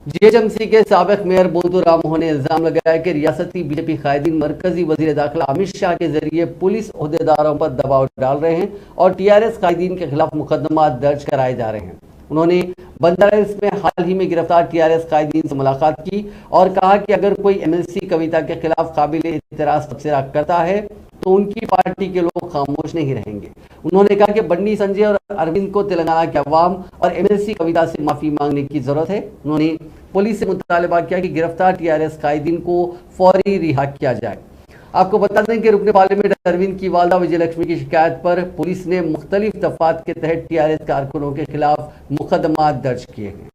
GHMC के साबिक mayor बोलतू Rammohan ने इल्जाम लगाया कि रियासती बीजेपी कायदीन मरकजी वजीर दाखिला अमित शाह के जरिए पुलिस ओहदेदारों पर दबाव डाल रहे हैं और टीआरएस कायदीन के खिलाफ मुकदमा दर्ज कराए जा रहे हैं। उन्होंने बंदर हिल्स में हाल ही में गिरफ्तार टीआरएस कायदीन से मुलाकात की और कहा कि अगर कोई एमएलसी कविता के खिलाफ काबिल इतराज तबसरा करता है तो उनकी पार्टी के लोग खामोश नहीं रहेंगे। उन्होंने कहा कि बंडी संजय और अरविंद को तेलंगाना के अवाम और एमएलसी कविता से माफी मांगने की जरूरत है। उन्होंने पुलिस से मुतालबा किया कि गिरफ्तार टीआरएस कायदीन को फौरी रिहा किया जाए। आपको बता दें कि रुकने पार्लियामेंट अरविंद की वालदा विजयलक्ष्मी की शिकायत पर पुलिस ने मुख्तलिफ दफात के तहत टीआरएस कारकुनों के खिलाफ मुकदमा दर्ज किए हैं।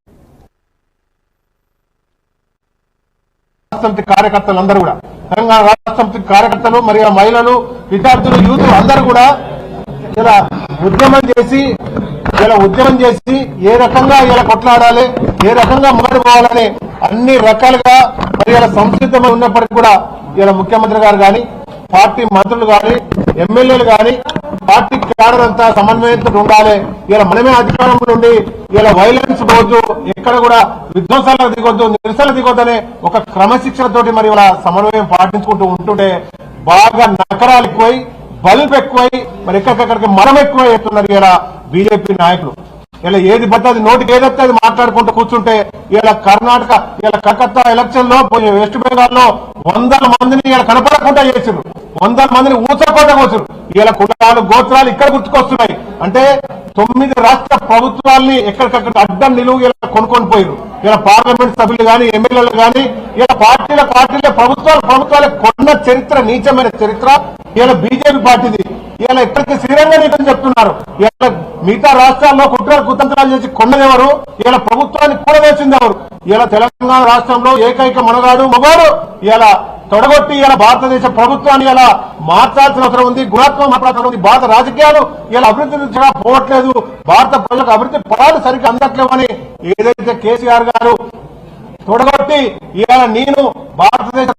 కార్యకర్తలందరూ కూడా తెలంగాణ రాష్ట్ర సమితి కార్యకర్తలు మరియు మహిళలు విద్యార్థులు యూత్ అందరూ కూడా ఇలా ఉద్యమం చేసి ఏ రకంగా ఇలా కొట్లాడాలి ఏ రకంగా ముందుకుపోవాలని అన్ని రకాలుగా మరి ఇలా సంసిద్ధమై ఉన్నప్పటికీ కూడా ఇలా ముఖ్యమంత్రి గారు గాని పార్టీ మంత్రులు గాని ఎమ్మెల్యేలు గాని పార్టీ క్యాడర్ అంతా సమన్వయంతో ఉండాలి। ఇలా మనమే అధికారంలో ఉండి ఇలా వైలెన్స్ పోవద్దు, ఎక్కడ కూడా విధ్వంసాలకు దిగొద్దు, నిరసనలు దిగొద్దనే ఒక క్రమశిక్షణతోటి మరి ఇలా సమన్వయం పాటించుకుంటూ ఉంటుంటే బాగా నకరాలు ఎక్కువై బల్బ్ ఎక్కువై మరి ఎక్కడికక్కడికి మనం ఎక్కువై అవుతున్నారు ఇలా బీజేపీ నాయకులు। ఇలా ఏది పడితే అది నోటికి ఏదైతే అది మాట్లాడుకుంటూ కూర్చుంటే ఇలా కర్ణాటక ఇలా కలకత్తా ఎలక్షన్ లో వెస్ట్ బెంగాల్ లో 100 మందిని ఇలా కనపడకుండా చేశారు, 100 మందిని ఊచకోట కోసారు। ఇలా కులాలు గోత్రాలు ఇక్కడ గుర్తుకొస్తున్నాయి అంటే 9 రాష్ట్ర ప్రభుత్వాల్ని ఎక్కడికక్కడ అడ్డం నిలువు ఇలా కొనుక్కొని పోయారు। ఇలా పార్లమెంట్ సభ్యులు గాని ఎమ్మెల్యేలు గాని ఇలా పార్టీల ప్రభుత్వాలు కొన్న చరిత్ర నీచమైన చరిత్ర ఇలా బీజేపీ పార్టీది। ఇలా ఎక్కడికి శ్రీరంగ నీతని చెప్తున్నారు। ఇలా మిగతా రాష్ట్రాల్లో కుతంత్రాలు చేసి కొన్నదెవరు, ఇలా ప్రభుత్వాన్ని కూడవేసింది ఎవరు? ఇలా తెలంగాణ రాష్ట్రంలో ఏకైక మగవాడు ఇలా తొడగొట్టి ఇలా భారతదేశ ప్రభుత్వాన్ని ఇలా మార్చాల్సిన అవసరం ఉంది, గుణాత్మక మాట్లాడాల్సిన ఉంది। భారత రాజకీయాలు ఇలా అభివృద్ధి దిశగా పోవట్లేదు, భారత ప్రజలకు అభివృద్ధి ఫలాలు సరిగ్గా అందట్లేవని ఏదైతే కేసీఆర్ గారు తొడగొట్టి ఇలా నేను భారతదేశ